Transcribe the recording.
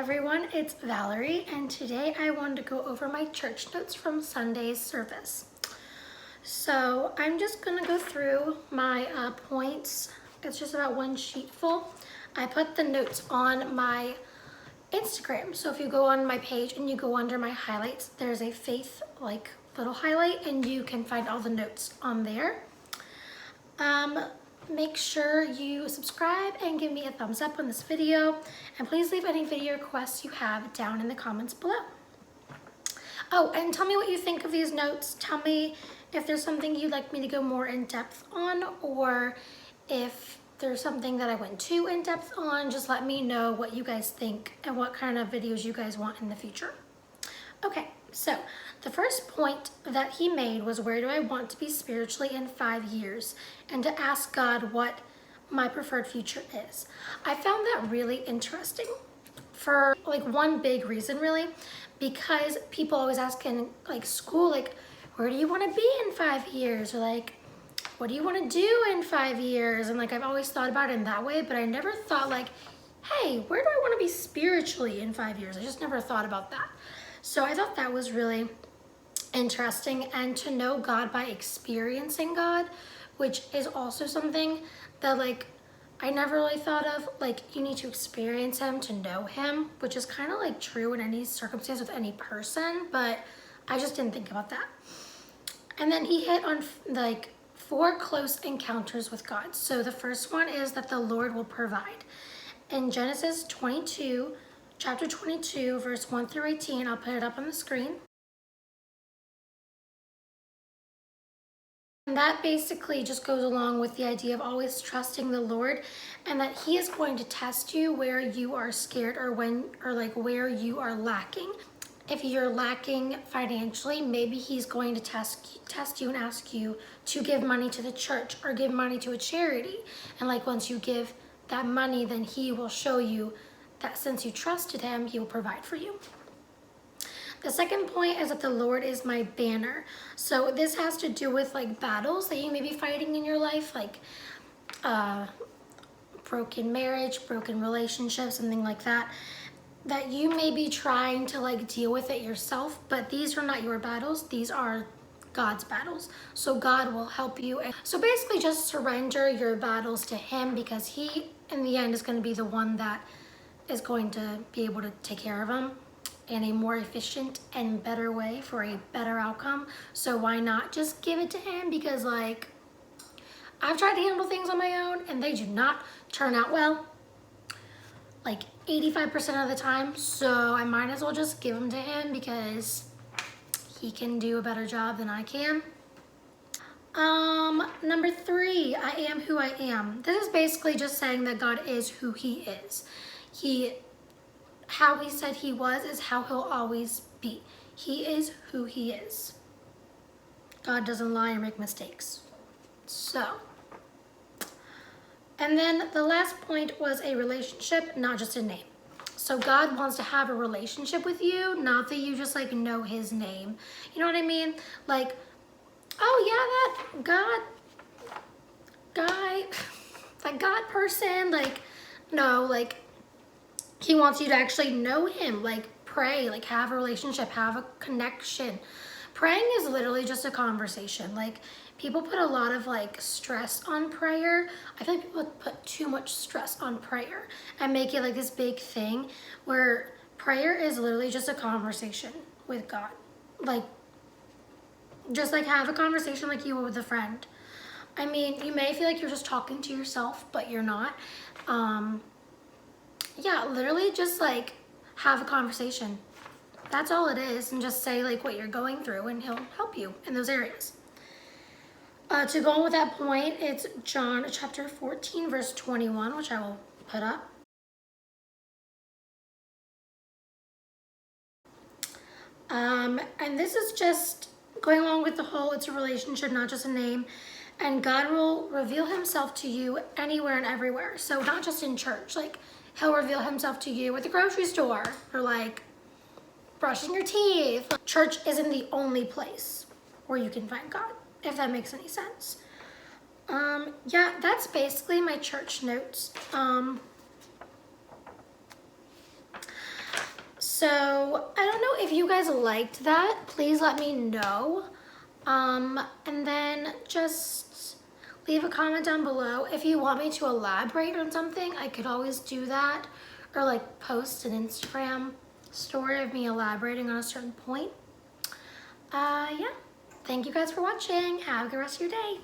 everyone, it's Valerie, and today I wanted to go over my church notes from Sunday's service. So I'm just gonna go through my points. It's just about one sheet full. I put the notes on my Instagram. So if you go on my page and you go under my highlights, there's a faith little highlight and you can find all the notes on there. Make sure you subscribe and give me a thumbs up on this video, and please leave any video requests you have down in the comments below. Oh, and tell me what you think of these notes. Tell me if there's something you'd like me to go more in depth on, or if there's something that I went too in depth on. Just let me know what you guys think and what kind of videos you guys want in the future. Okay, so the first point that he made was, where do I want to be spiritually in 5 years? And to ask God what my preferred future is. I found that really interesting for one big reason, really, because people always ask in school, where do you want to be in 5 years? Or what do you want to do in 5 years? And I've always thought about it in that way, but I never thought hey, where do I want to be spiritually in 5 years? I just never thought about that. So I thought that was really interesting, and to know God by experiencing God, which is also something that I never really thought of. You need to experience him to know him, which is kind of true in any circumstance with any person, but I just didn't think about that. And then he hit on 4 close encounters with God. So the first one is that the Lord will provide. In Genesis 22, chapter 22, verse 1 through 18, I'll put it up on the screen. And that basically just goes along with the idea of always trusting the Lord, and that he is going to test you where you are scared, or where you are lacking. If you're lacking financially, maybe he's going to test you and ask you to give money to the church or give money to a charity. And once you give that money, then he will show you that since you trusted him, he will provide for you. The second point is that the Lord is my banner. So this has to do with battles that you may be fighting in your life, broken marriage, broken relationships, something like that, that you may be trying to deal with it yourself, but these are not your battles, these are God's battles. So God will help you. So basically just surrender your battles to him, because he in the end is going to be the one that is going to be able to take care of them in a more efficient and better way for a better outcome. So why not just give it to him? Because I've tried to handle things on my own and they do not turn out well, 85% of the time. So I might as well just give them to him, because he can do a better job than I can. Number 3, I am who I am. This is basically just saying that God is who he is. How he said he was is how he'll always be. He is who he is. God doesn't lie or make mistakes. So, and then the last point was a relationship, not just a name. So God wants to have a relationship with you, not that you just know his name. You know what I mean? Oh yeah, that guy, that God person, no, he wants you to actually know him, pray, have a relationship, have a connection. Praying is literally just a conversation. People put a lot of stress on prayer. I feel people put too much stress on prayer and make it this big thing, where prayer is literally just a conversation with God. Just have a conversation like you would with a friend. I mean, you may feel you're just talking to yourself, but you're not. Yeah, literally just have a conversation. That's all it is, and just say what you're going through, and he'll help you in those areas. To go on with that point, it's John chapter 14, verse 21, which I will put up. And this is just going along with the whole, it's a relationship, not just a name. And God will reveal himself to you anywhere and everywhere. So not just in church, he'll reveal himself to you at the grocery store, or brushing your teeth. Church isn't the only place where you can find God, if that makes any sense. Yeah, that's basically my church notes. So I don't know if you guys liked that. Please let me know. And then just leave a comment down below. If you want me to elaborate on something, I could always do that. Or like post an Instagram story of me elaborating on a certain point. Yeah. Thank you guys for watching. Have a good rest of your day.